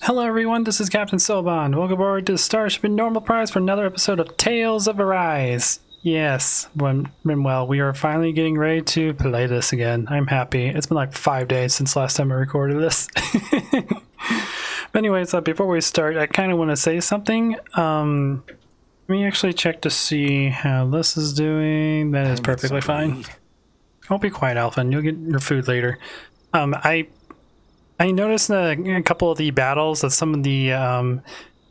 Hello everyone, this is Captain Soban. Welcome aboard to Starship in Normal Prize for another episode of Tales of Arise. Yes, well, we are finally getting ready to play this again. I'm happy. It's been like 5 days since last time I recorded this. But anyways, before we start, I kind of want to say something. Let me actually check to see how this is doing. That is perfectly fine. Don't be quiet, Alpha. You'll get your food later. I noticed a couple of the battles that some of the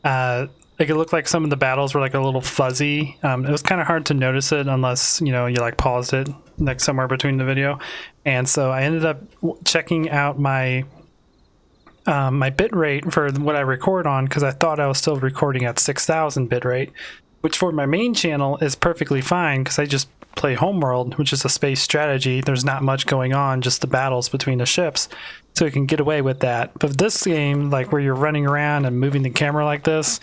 like it looked like some of the battles were like a little fuzzy. It was kind of hard to notice it unless you like paused it like somewhere between the video, and so I ended up checking out my my bit rate for what I record on because I thought I was still recording at 6,000 bit rate, which for my main channel is perfectly fine because I just play Homeworld, which is a space strategy. There's not much going on, just the battles between the ships, so it can get away with that. But this game, like where you're running around and moving the camera like this,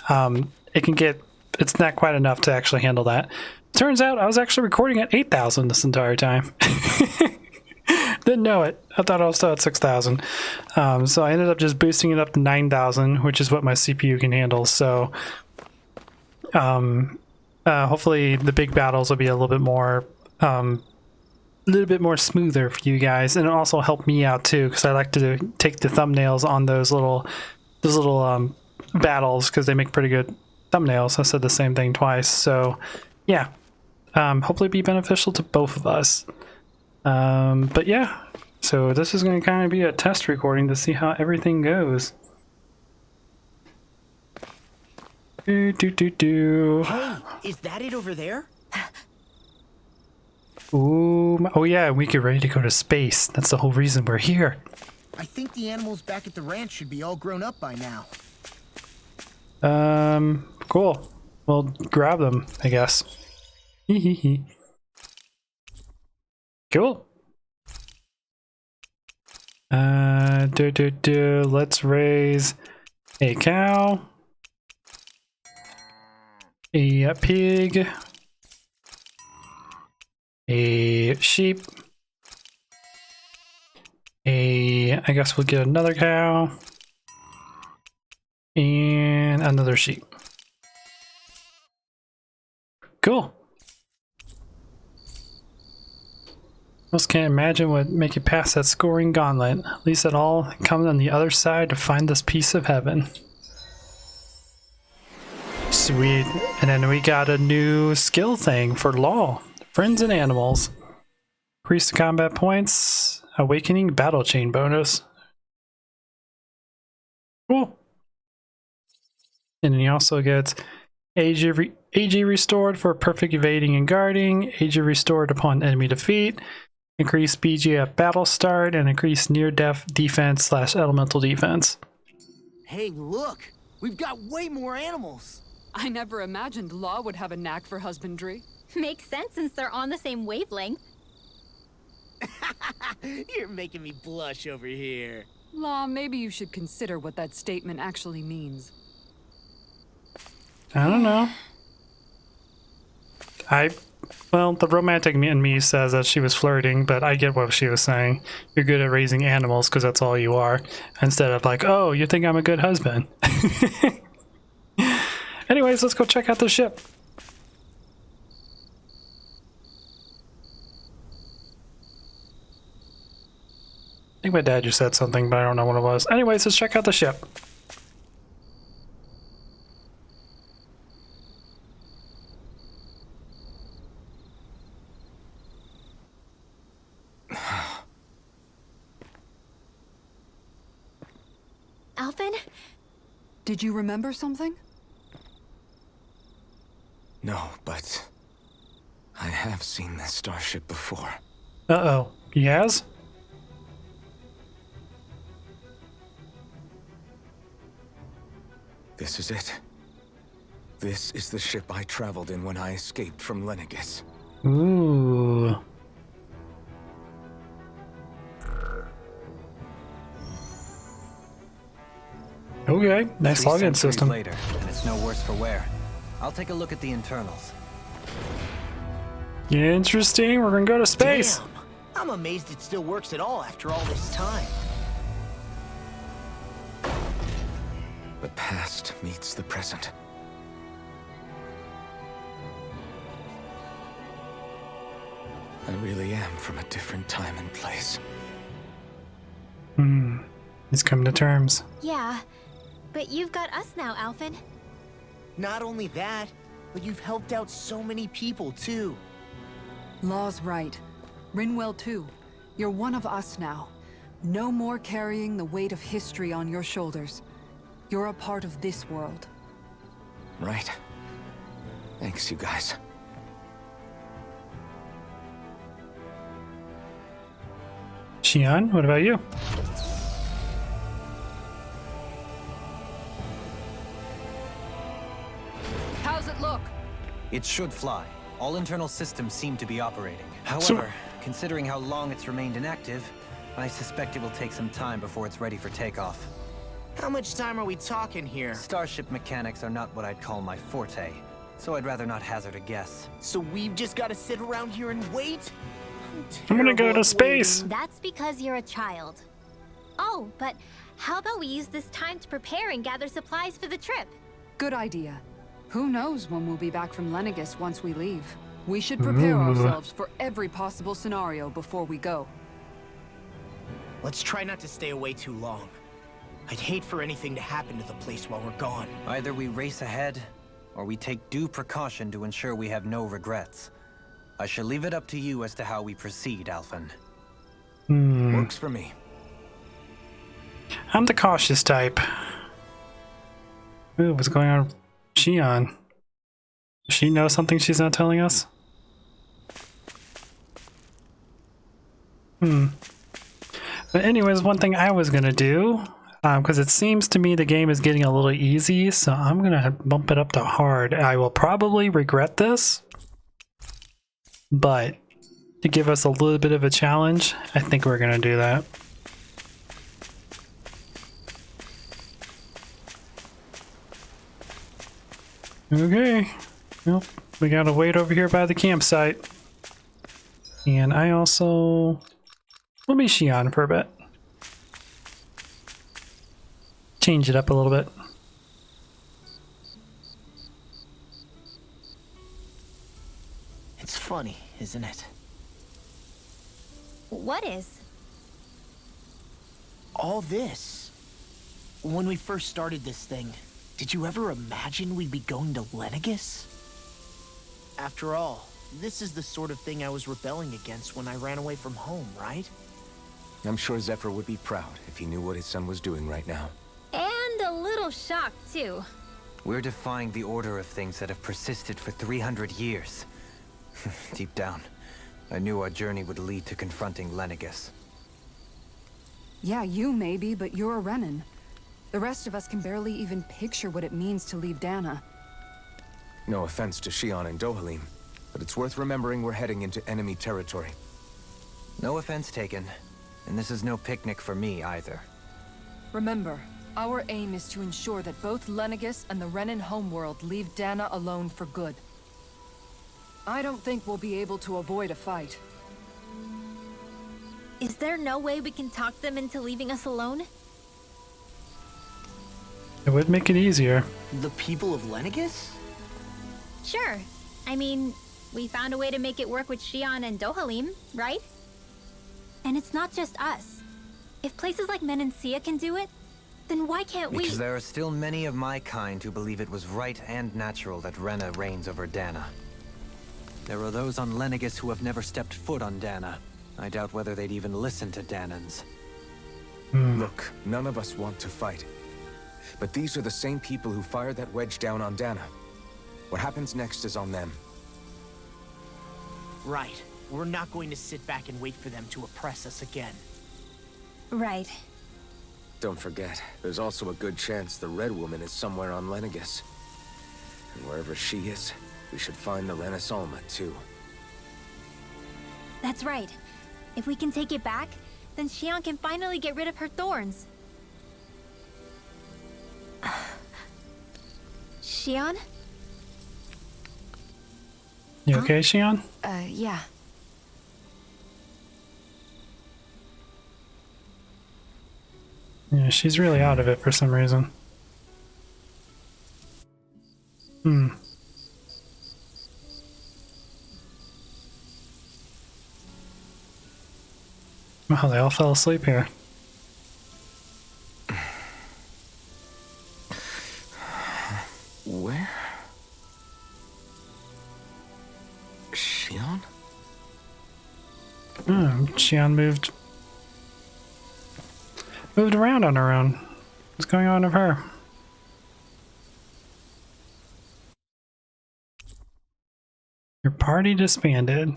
it's not quite enough to actually handle that. Turns out I was actually recording at 8,000 this entire time. Didn't know it. I thought I was still at 6,000. So I ended up just boosting it up to 9,000, which is what my CPU can handle. So hopefully the big battles will be a little bit more smoother for you guys, and it also helped me out too because I like to take the thumbnails on those little battles because they make pretty good thumbnails. I said the same thing twice, so yeah, hopefully be beneficial to both of us. But yeah, so this is going to kind of be a test recording to see how everything goes. Hey, is that it over there? Ooh, oh yeah, we get ready to go to space. That's the whole reason we're here. I think the animals back at the ranch should be all grown up by now. Cool. We'll grab them, I guess. Cool. Let's raise a cow, a pig, a sheep, I guess we'll get another cow, and another sheep. Cool. Just can't imagine what make it past that scoring gauntlet. At least it all comes on the other side to find this piece of heaven. Sweet. And then we got a new skill thing for Law. Friends and animals. Increase the combat points. Awakening battle chain bonus. Cool. And then he also gets AG restored for perfect evading and guarding. AG restored upon enemy defeat. Increase BG at battle start and increase near-death defense / elemental defense. Hey, look! We've got way more animals! I never imagined Law would have a knack for husbandry. Makes sense since they're on the same wavelength. You're making me blush over here. Law, maybe you should consider what that statement actually means. I don't know. Well, the romantic in me says that she was flirting, but I get what she was saying. You're good at raising animals because that's all you are. Instead of like, oh, you think I'm a good husband. Anyways, let's go check out the ship. I think my dad just said something, but I don't know what it was. Anyways, let's check out the ship. Alvin? Did you remember something? No, but I have seen this starship before. Uh-oh. He has? This is it. This is the ship I traveled in when I escaped from Lenagis. Ooh. Okay, nice login system. Later, and it's no worse for wear. I'll take a look at the internals. Interesting. We're gonna go to space. Damn. I'm amazed it still works at all after all this time. The past meets the present. I really am from a different time and place. He's come to terms. Yeah, but you've got us now, Alphen. Not only that, but you've helped out so many people, too. Law's right. Rinwell too. You're one of us now. No more carrying the weight of history on your shoulders. You're a part of this world. Right. Thanks, you guys. Shionne, what about you? How's it look? It should fly. All internal systems seem to be operating. However, considering how long it's remained inactive, I suspect it will take some time before it's ready for takeoff. How much time are we talking here? Starship mechanics are not what I'd call my forte, so I'd rather not hazard a guess. So we've just got to sit around here and wait? I'm gonna go terrible to at space. waiting. That's because you're a child. Oh, but how about we use this time to prepare and gather supplies for the trip? Good idea. Who knows when we'll be back from Lenagis once we leave? We should prepare ourselves for every possible scenario before we go. Let's try not to stay away too long. I'd hate for anything to happen to the place while we're gone. Either we race ahead, or we take due precaution to ensure we have no regrets. I shall leave it up to you as to how we proceed, Alphen. Works for me. I'm the cautious type. Ooh, what's going on with Shionne? Does she know something she's not telling us? But anyways, one thing I was gonna do, because it seems to me the game is getting a little easy, so I'm gonna bump it up to hard. I will probably regret this, but to give us a little bit of a challenge, I think we're gonna do that. Okay, well, we gotta wait over here by the campsite. And I also... We'll be Shionne for a bit. Change it up a little bit. It's funny, isn't it? What is? All this. When we first started this thing, did you ever imagine we'd be going to Lenagis? After all, this is the sort of thing I was rebelling against when I ran away from home, right? I'm sure Zephyr would be proud if he knew what his son was doing right now. And a little shocked, too. We're defying the order of things that have persisted for 300 years. Deep down, I knew our journey would lead to confronting Lenagis. Yeah, you maybe, but you're a Renan. The rest of us can barely even picture what it means to leave Dana. No offense to Shionne and Dohalim, but it's worth remembering we're heading into enemy territory. No offense taken, and this is no picnic for me either. Remember, our aim is to ensure that both Lenagis and the Renan homeworld leave Dana alone for good. I don't think we'll be able to avoid a fight. Is there no way we can talk them into leaving us alone? It would make it easier. The people of Lenagis? Sure. I mean, we found a way to make it work with Shionne and Dohalim, right? And it's not just us. If places like Menancia can do it, then why can't we? Because there are still many of my kind who believe it was right and natural that Rena reigns over Dana. There are those on Lenagis who have never stepped foot on Dana. I doubt whether they'd even listen to Danans. Look, none of us want to fight. But these are the same people who fired that wedge down on Dana. What happens next is on them. Right. We're not going to sit back and wait for them to oppress us again. Right. Don't forget, there's also a good chance the Red Woman is somewhere on Lenagis. And wherever she is, we should find the Renaissance too. That's right. If we can take it back, then Shionne can finally get rid of her thorns. Shionne? You okay, Shionne? Yeah. Yeah, she's really out of it for some reason. Hmm. Wow, they all fell asleep here. Where? Shionne? Shionne moved around on her own. What's going on with her? Your party disbanded.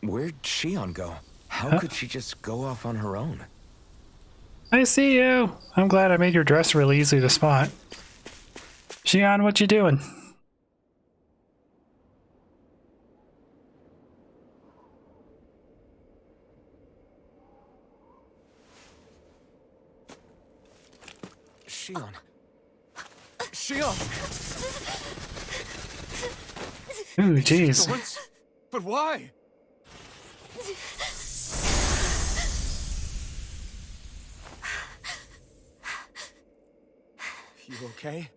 Where'd Shionne go? How could she just go off on her own? I see you. I'm glad I made your dress really easy to spot. Shionne, what you doing? Shionne. Shionne! Ooh, jeez. Thorns? But why? You okay?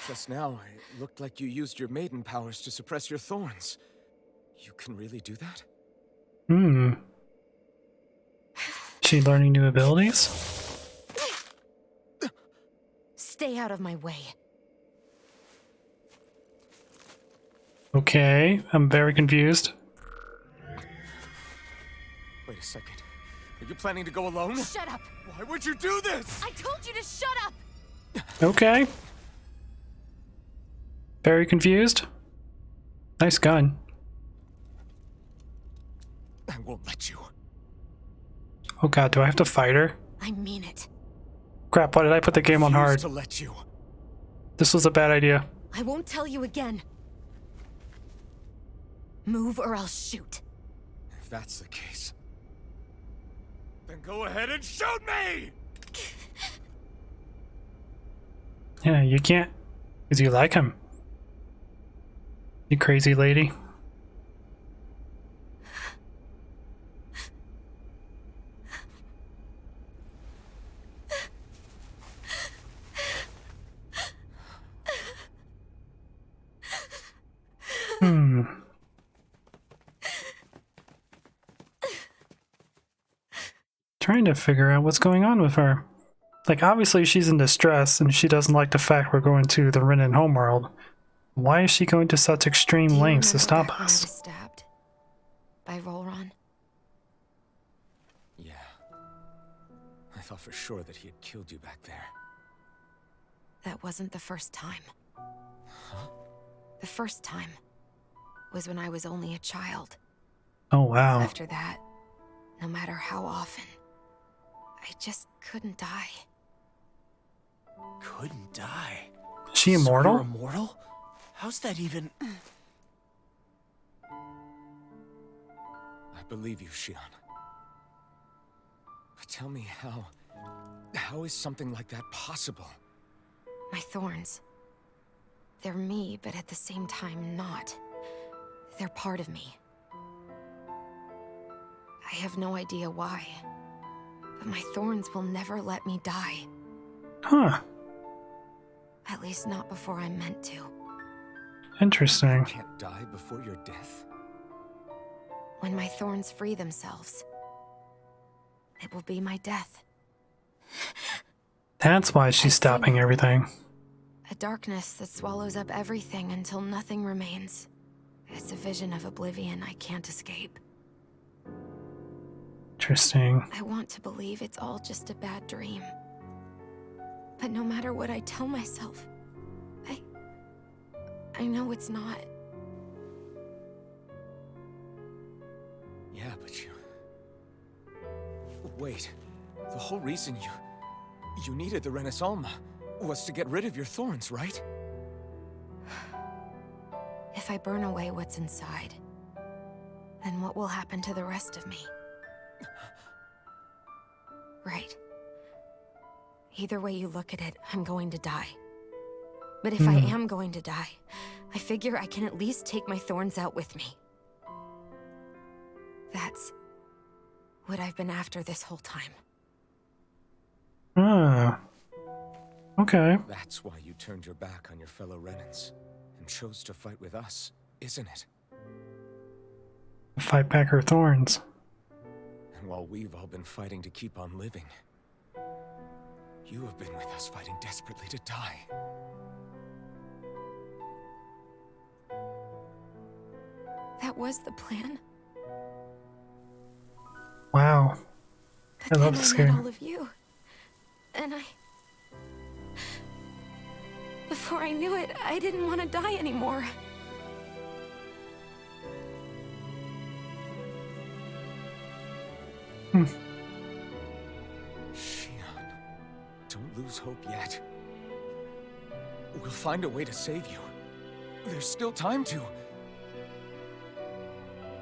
Just now, it looked like you used your maiden powers to suppress your thorns. You can really do that? Hmm. She learning new abilities? Stay out of my way. Okay, I'm very confused. Wait a second. Are you planning to go alone? Shut up! Why would you do this? I told you to shut up! Okay. Very confused. Nice gun. I won't let you. Oh god, do I have to fight her? I mean it. Crap, why did I put the game on hard? To let you. This was a bad idea. I won't tell you again. Move or I'll shoot. If that's the case, then go ahead and shoot me! Yeah, you can't, because you like him. You crazy lady. Trying to figure out what's going on with her. Like, obviously she's in distress and she doesn't like the fact we're going to the Renin homeworld. Why is she going to such extreme lengths to stop When I us? was stabbed by Volron. Yeah. I thought for sure that he had killed you back there. That wasn't the first time. The first time was when I was only a child. Oh wow. After that, no matter how often, I just couldn't die. Couldn't die. Is she So immortal? you're immortal? How's that even? I believe you, Shionne. But tell me how is something like that possible? My thorns. They're me, but at the same time not. They're part of me. I have no idea why. But my thorns will never let me die. Huh. At least not before I'm meant to. Interesting. You can't die before your death? When my thorns free themselves, it will be my death. That's why she's stopping everything. A darkness that swallows up everything until nothing remains. It's a vision of oblivion I can't escape. Interesting. I want to believe it's all just a bad dream. But no matter what I tell myself, I know it's not. Yeah, but you... Wait. The whole reason you needed the Renaissance was to get rid of your thorns, right? If I burn away what's inside, then what will happen to the rest of me? Right. Either way you look at it, I'm going to die. But if I am going to die, I figure I can at least take my thorns out with me. That's what I've been after this whole time. Ah. Okay. That's why you turned your back on your fellow Renans and chose to fight with us, isn't it? Fight back her thorns. And while we've all been fighting to keep on living, you have been with us fighting desperately to die. That was the plan. Wow. But I love then this I met game. all of you. And before I knew it, I didn't want to die anymore. Shionne, don't lose hope yet. We'll find a way to save you. There's still time to.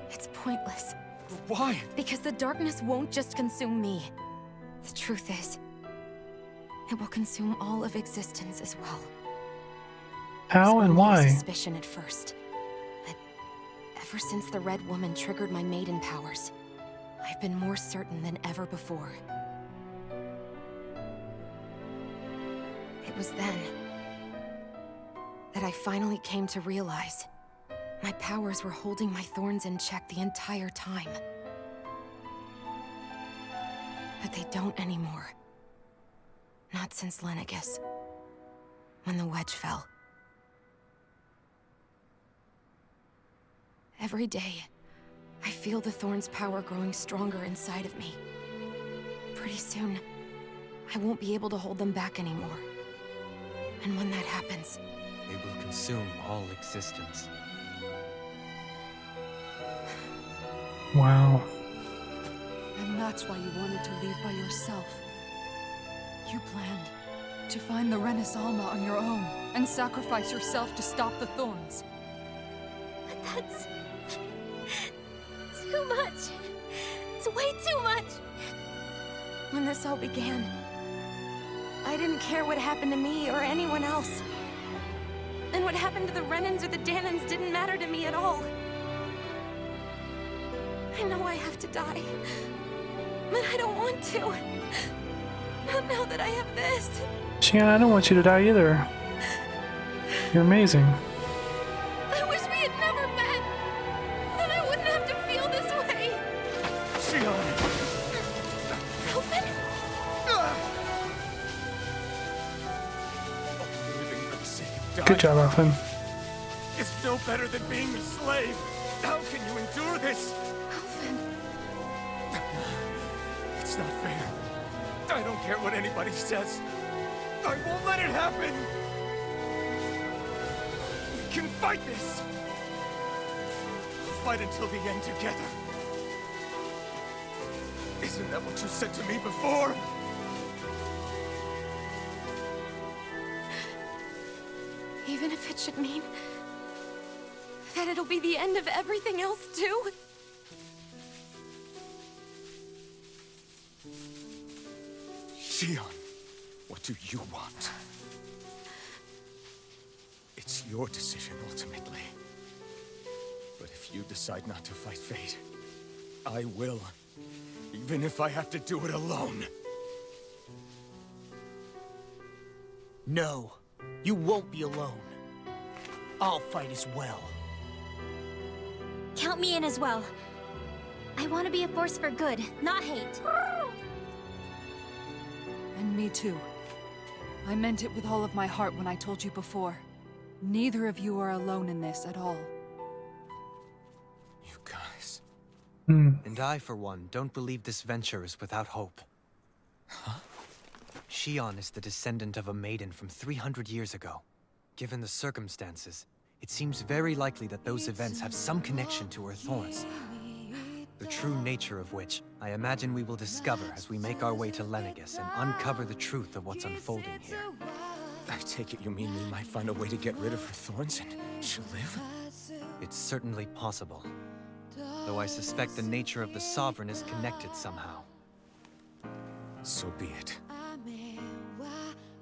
It's pointless. Why? Because the darkness won't just consume me. The truth is, it will consume all of existence as well. How and I why? had suspicion at first, but ever since the Red Woman triggered my maiden powers, I've been more certain than ever before. It was then that I finally came to realize my powers were holding my thorns in check the entire time. But they don't anymore. Not since Lenagis, when the wedge fell. Every day, I feel the thorn's power growing stronger inside of me. Pretty soon, I won't be able to hold them back anymore. And when that happens, They will consume all existence. Wow. And that's why you wanted to leave by yourself. You planned to find the Renis Alma on your own and sacrifice yourself to stop the thorns. But that's too much. It's way too much. when this all began, I didn't care what happened to me or anyone else. And what happened to the Renans or the Danans didn't matter to me at all. I know I have to die, but I don't want to. Not now that I have this. Shionne, I don't want you to die either. You're amazing. I wish we had never met. Then I wouldn't have to feel this way. Shionne! Elfin? Living for the sake of dying Good job, Elfin. is no better than being a slave. How can you endure this? Elfin. It's not fair. I don't care what anybody says. I won't let it happen. We can fight this. We'll fight until the end together. Isn't that what you said to me before? Even if it should mean that it'll be the end of everything else too. Shionne, what do you want? It's your decision, ultimately. But if you decide not to fight fate, I will. Even if I have to do it alone. No, you won't be alone. I'll fight as well. Count me in as well. I want to be a force for good, not hate. And me too. I meant it with all of my heart when I told you before. Neither of you are alone in this at all. You guys. And I, for one, don't believe this venture is without hope. Huh? Shionne is the descendant of a maiden from 300 years ago. Given the circumstances, it seems very likely that those events have some connection to her thorns. The true nature of which, I imagine we will discover as we make our way to Lenagis and uncover the truth of what's unfolding here. I take it you mean we might find a way to get rid of her thorns and she'll live? It's certainly possible. Though I suspect the nature of the Sovereign is connected somehow. So be it.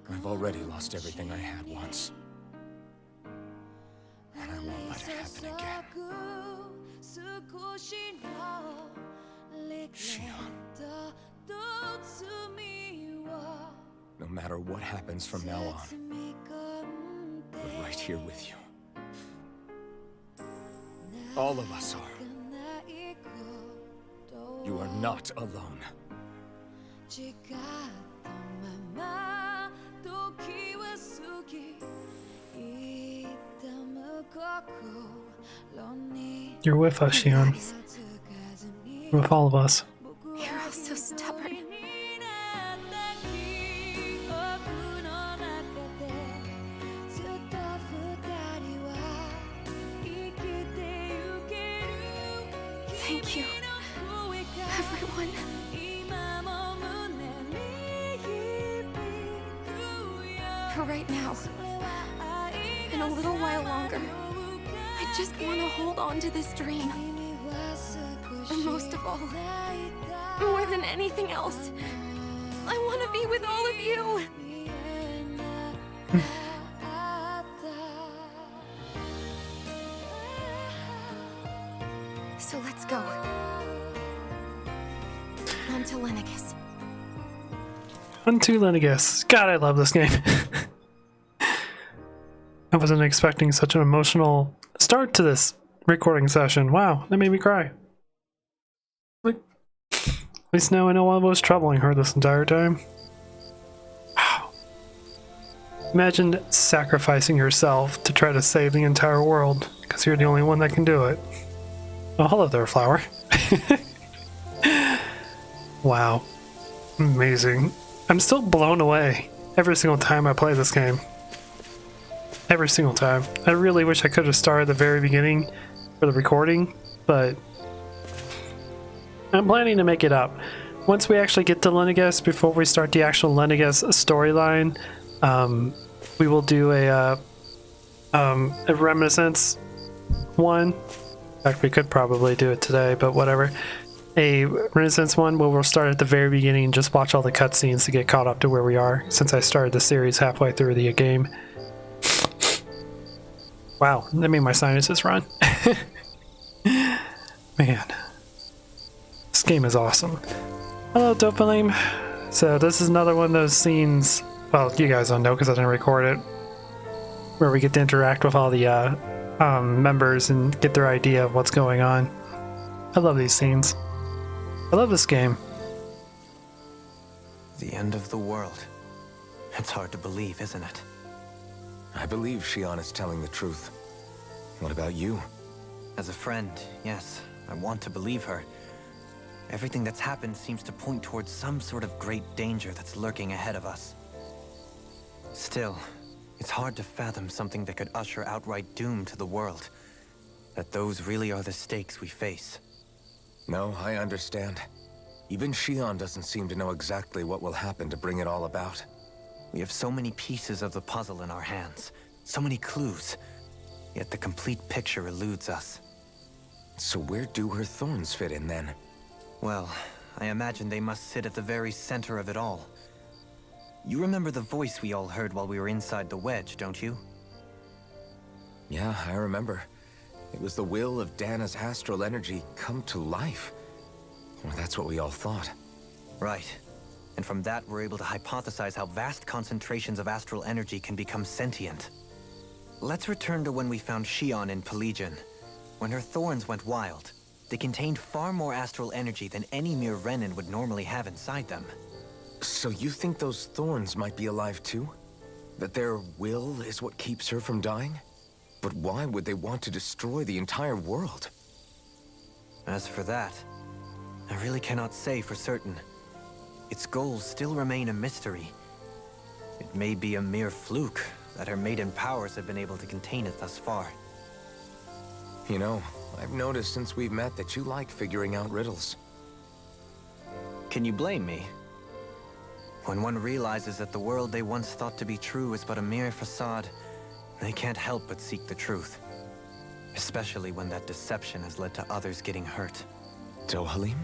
I've already lost everything I had once. And I won't let it happen again. Shionne. No matter what happens from now on, we're right here with you. All of us are. You are not alone. You're with us, Shionne. You're with all of us. You're all so stubborn. Thank you, everyone. For right now, and a little while longer, I just want to hold on to this dream. And most of all, more than anything else, I want to be with all of you. So let's go. On to Lenagis. Unto Lenagis. God, I love this game. I wasn't expecting such an emotional start to this recording session. Wow, that made me cry. Like, at least now I know what was troubling her this entire time. Wow. Imagine sacrificing yourself to try to save the entire world because you're the only one that can do it. Oh, hello there, flower. Wow. Amazing. I'm still blown away every single time I play this game. Every single time. I really wish I could have started at the very beginning for the recording, but I'm planning to make it up. Once we actually get to Lenagis, before we start the actual Lenagis storyline, we will do a reminiscence one. In fact, we could probably do it today, but whatever. A Renaissance one where we'll start at the very beginning and just watch all the cutscenes to get caught up to where we are, since I started the series halfway through the game. Wow, that made my sinuses run. Man. This game is awesome. Hello, Dopamine. So this is another one of those scenes, well, you guys don't know because I didn't record it, where we get to interact with all the members and get their idea of what's going on. I love these scenes. I love this game. The end of the world. It's hard to believe, isn't it? I believe Shionne is telling the truth. What about you? As a friend, yes, I want to believe her. Everything that's happened seems to point towards some sort of great danger that's lurking ahead of us. Still, it's hard to fathom something that could usher outright doom to the world. That those really are the stakes we face. No, I understand. Even Shionne doesn't seem to know exactly what will happen to bring it all about. We have so many pieces of the puzzle in our hands, so many clues, yet the complete picture eludes us. So where do her thorns fit in then? Well, I imagine they must sit at the very center of it all. You remember the voice we all heard while we were inside the wedge, don't you? Yeah, I remember. It was the will of Dana's astral energy come to life. Or that's what we all thought. Right. And from that, we're able to hypothesize how vast concentrations of astral energy can become sentient. Let's return to when we found Shionne in Pelagian. When her thorns went wild, they contained far more astral energy than any mere Renin would normally have inside them. So you think those thorns might be alive too? That their will is what keeps her from dying? But why would they want to destroy the entire world? As for that, I really cannot say for certain. Its goals still remain a mystery. It may be a mere fluke that her maiden powers have been able to contain it thus far. You know, I've noticed since we've met that you like figuring out riddles. Can you blame me? When one realizes that the world they once thought to be true is but a mere facade, they can't help but seek the truth. Especially when that deception has led to others getting hurt. Dohalim?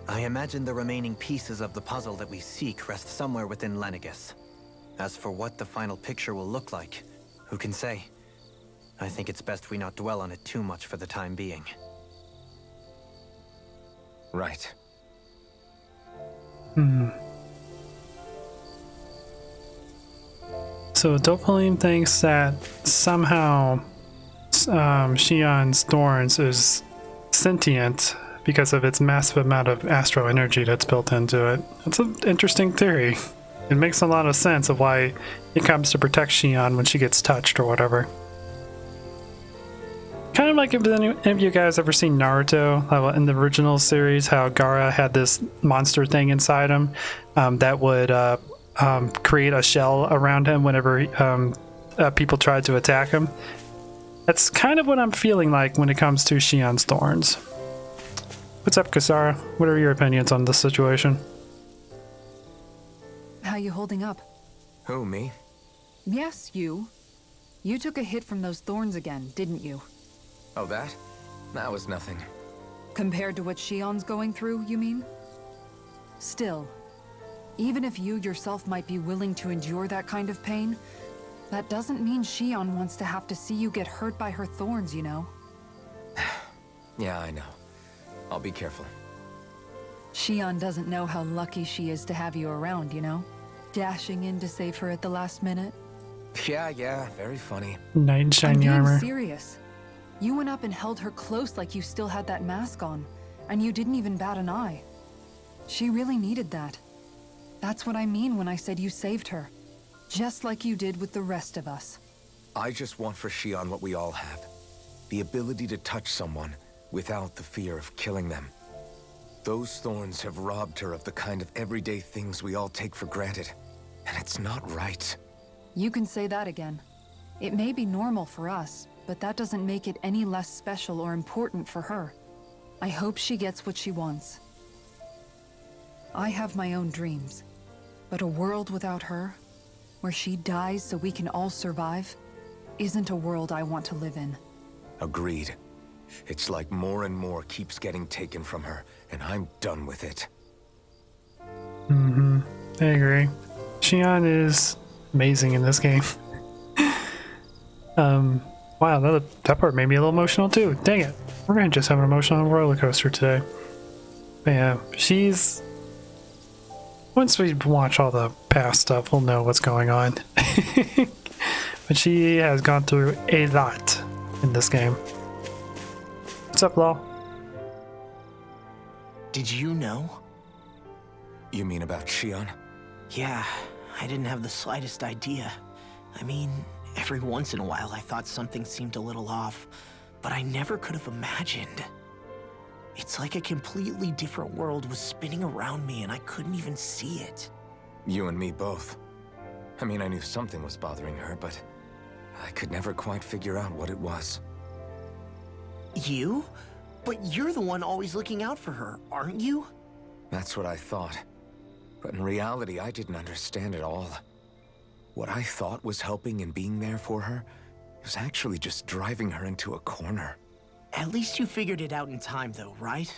I imagine the remaining pieces of the puzzle that we seek rest somewhere within Lenagis. As for what the final picture will look like, who can say? I think it's best we not dwell on it too much for the time being. Right. So Dopalim thinks that somehow Shionne's thorns is sentient because of its massive amount of astral energy that's built into it. That's an interesting theory. It makes a lot of sense of why it comes to protect Shionne when she gets touched or whatever. Kind of like if any of you guys ever seen Naruto, in the original series, how Gaara had this monster thing inside him that would create a shell around him whenever people tried to attack him. That's kind of what I'm feeling like when it comes to Shionne's thorns. What's up, Kasara? What are your opinions on this situation? How you holding up? Who, me? Yes, you. You took a hit from those thorns again, didn't you? Oh, that? That was nothing. Compared to what Shionne's going through, you mean? Still, even if you yourself might be willing to endure that kind of pain, that doesn't mean Shionne wants to have to see you get hurt by her thorns, you know? Yeah, I know. I'll be careful. Shionne doesn't know how lucky she is to have you around, you know? Dashing in to save her at the last minute. Yeah, very funny. Knight in I'm shiny being armor. serious. You went up and held her close like you still had that mask on, and you didn't even bat an eye. She really needed that. That's what I mean when I said you saved her. Just like you did with the rest of us. I just want for Shionne what we all have. The ability to touch someone without the fear of killing them. Those thorns have robbed her of the kind of everyday things we all take for granted. And it's not right. You can say that again. It may be normal for us, but that doesn't make it any less special or important for her. I hope she gets what she wants. I have my own dreams, but a world without her, where she dies so we can all survive, isn't a world I want to live in. Agreed. It's like more and more keeps getting taken from her, and I'm done with it. I agree. Shionne is amazing in this game. Wow, that part made me a little emotional too. Dang it. We're gonna just have an emotional roller coaster today. But yeah, she's... Once we watch all the past stuff, we'll know what's going on. But she has gone through a lot in this game. What's up, Law? Did you know? You mean about Shionne? Yeah, I didn't have the slightest idea. I mean, every once in a while I thought something seemed a little off, but I never could have imagined. It's like a completely different world was spinning around me and I couldn't even see it. You and me both. I mean, I knew something was bothering her, but I could never quite figure out what it was. You? But you're the one always looking out for her, aren't you? That's what I thought. But in reality, I didn't understand it all. What I thought was helping and being there for her was actually just driving her into a corner. At least you figured it out in time though, right?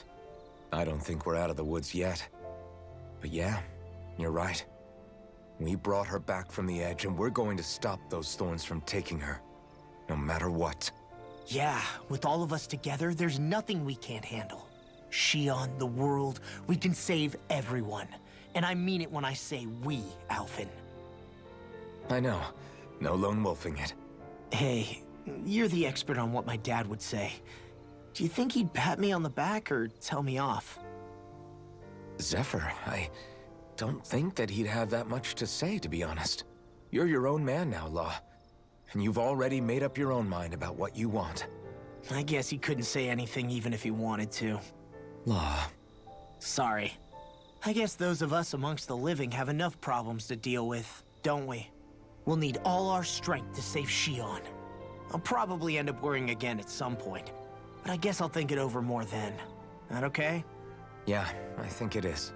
I don't think we're out of the woods yet. But yeah, you're right. We brought her back from the edge and we're going to stop those thorns from taking her. No matter what. Yeah, with all of us together, there's nothing we can't handle. Shionne, the world, we can save everyone. And I mean it when I say we, Alphen. I know. No lone wolfing it. Hey, you're the expert on what my dad would say. Do you think he'd pat me on the back or tell me off? Zephyr, I don't think that he'd have that much to say, to be honest. You're your own man now, Law. And you've already made up your own mind about what you want. I guess he couldn't say anything even if he wanted to. Law. Sorry. I guess those of us amongst the living have enough problems to deal with, don't we? We'll need all our strength to save Shionne. I'll probably end up worrying again at some point, but I guess I'll think it over more then. That okay? Yeah, I think it is.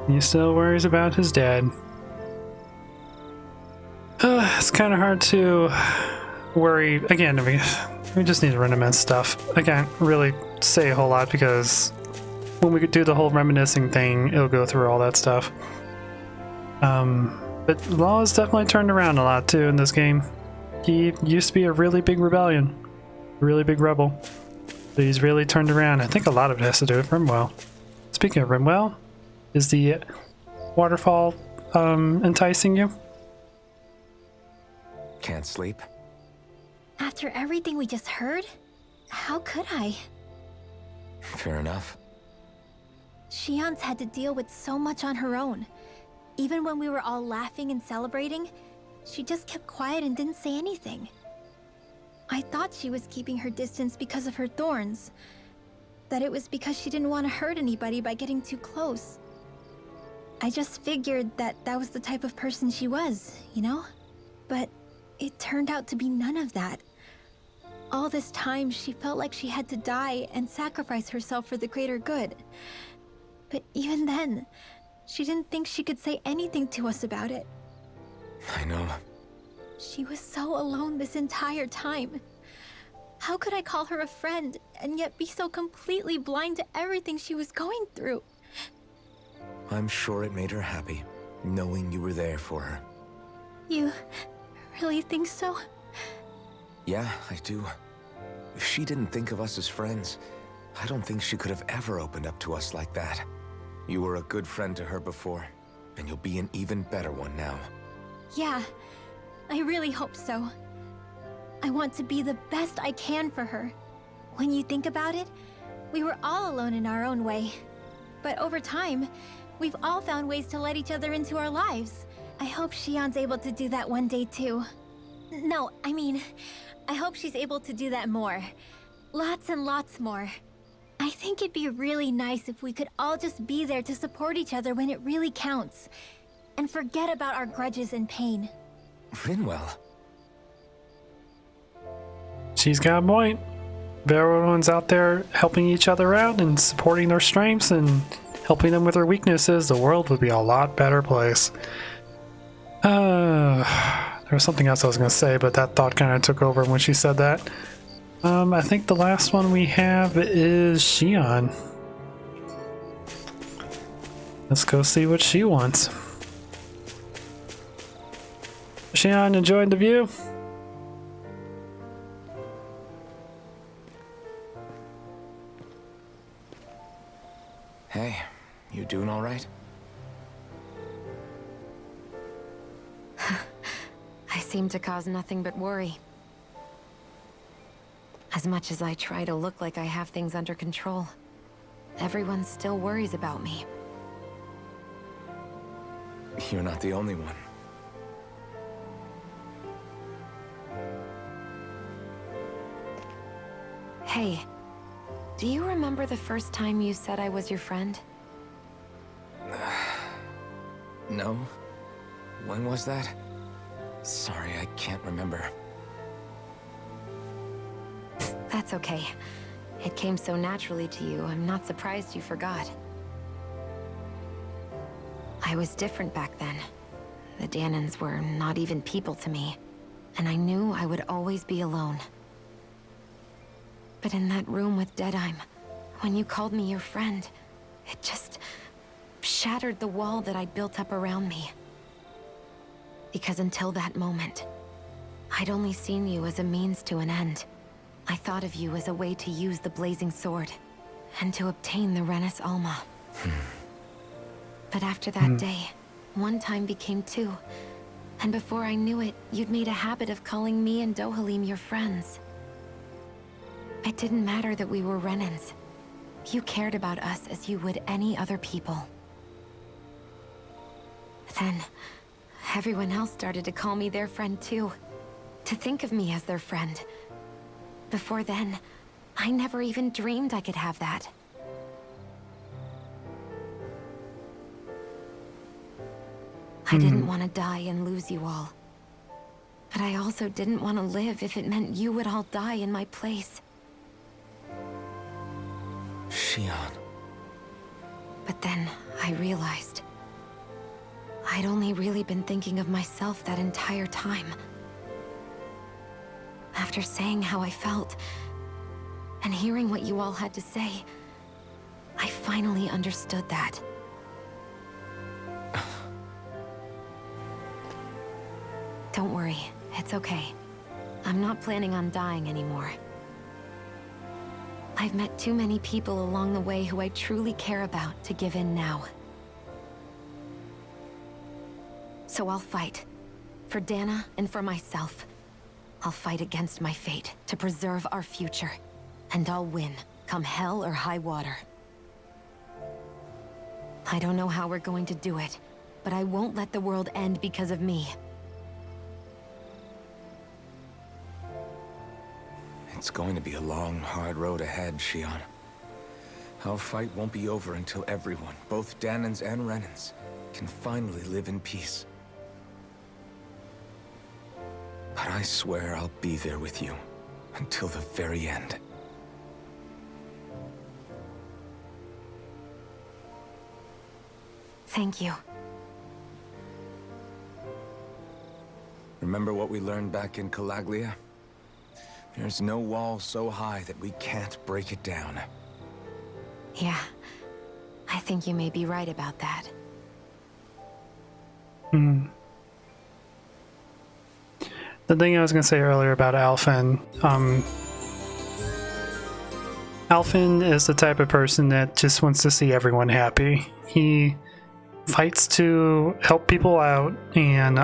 He still worries about his dad. It's kind of hard to worry. Again, I mean, we just need to reminisce stuff. I can't really say a whole lot because when we do the whole reminiscing thing, it'll go through all that stuff. But Law has definitely turned around a lot too in this game. He used to be a really big rebellion, really big rebel. But he's really turned around. I think a lot of it has to do with Rimwell. Speaking of Rimwell, is the waterfall enticing you? Can't sleep? After everything we just heard, how could I? Fair enough. Shionne's had to deal with so much on her own. Even when we were all laughing and celebrating, she just kept quiet and didn't say anything. I thought she was keeping her distance because of her thorns. That it was because she didn't want to hurt anybody by getting too close. I just figured that that was the type of person she was, you know? But it turned out to be none of that. All this time, she felt like she had to die and sacrifice herself for the greater good. But even then, she didn't think she could say anything to us about it. I know. She was so alone this entire time. How could I call her a friend and yet be so completely blind to everything she was going through? I'm sure it made her happy, knowing you were there for her. You really think so? Yeah, I do. If she didn't think of us as friends, I don't think she could have ever opened up to us like that. You were a good friend to her before, and you'll be an even better one now. Yeah, I really hope so. I want to be the best I can for her. When you think about it, we were all alone in our own way. But over time, we've all found ways to let each other into our lives. I hope Shionne's able to do that one day too. No, I mean, I hope she's able to do that more. Lots and lots more. I think it'd be really nice if we could all just be there to support each other when it really counts. And forget about our grudges and pain. Rinwell. She's got a point. If everyone's out there helping each other out and supporting their strengths and helping them with their weaknesses, the world would be a lot better place. There was something else I was going to say, but that thought kind of took over when she said that. I think the last one we have is Shionne. Let's go see what she wants. Shionne, enjoyed the view? Hey, you doing all right? I seem to cause nothing but worry. As much as I try to look like I have things under control, everyone still worries about me. You're not the only one. Hey, do you remember the first time you said I was your friend? No? When was that? Sorry, I can't remember. That's okay. It came so naturally to you, I'm not surprised you forgot. I was different back then. The Danans were not even people to me, and I knew I would always be alone. But in that room with Deadheim, when you called me your friend, it just shattered the wall that I'd built up around me. Because until that moment, I'd only seen you as a means to an end. I thought of you as a way to use the blazing sword, and to obtain the Renis Alma. But after that day, one time became two, and before I knew it, you'd made a habit of calling me and Dohalim your friends. It didn't matter that we were Renans. You cared about us as you would any other people. Then, everyone else started to call me their friend too. To think of me as their friend. Before then, I never even dreamed I could have that. I didn't want to die and lose you all. But I also didn't want to live if it meant you would all die in my place. Shionne. But then I realized I'd only really been thinking of myself that entire time. After saying how I felt, and hearing what you all had to say, I finally understood that. Don't worry, it's okay. I'm not planning on dying anymore. I've met too many people along the way who I truly care about to give in now. So I'll fight. For Dana and for myself. I'll fight against my fate to preserve our future. And I'll win, come hell or high water. I don't know how we're going to do it, but I won't let the world end because of me. It's going to be a long, hard road ahead, Shionne. Our fight won't be over until everyone, both Danans and Renans, can finally live in peace. But I swear I'll be there with you until the very end. Thank you. Remember what we learned back in Calaglia? There's no wall so high that we can't break it down. Yeah. I think you may be right about that. The thing I was going to say earlier about Alphen, Alphen is the type of person that just wants to see everyone happy. He fights to help people out, and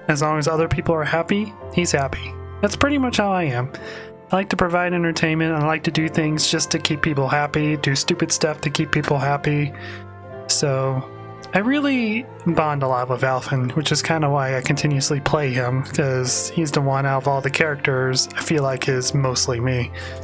as long as other people are happy, he's happy. That's pretty much how I am. I like to provide entertainment. I like to do things just to keep people happy, do stupid stuff to keep people happy. So I really bond a lot with Alphen, which is kind of why I continuously play him, because he's the one out of all the characters I feel like is mostly me.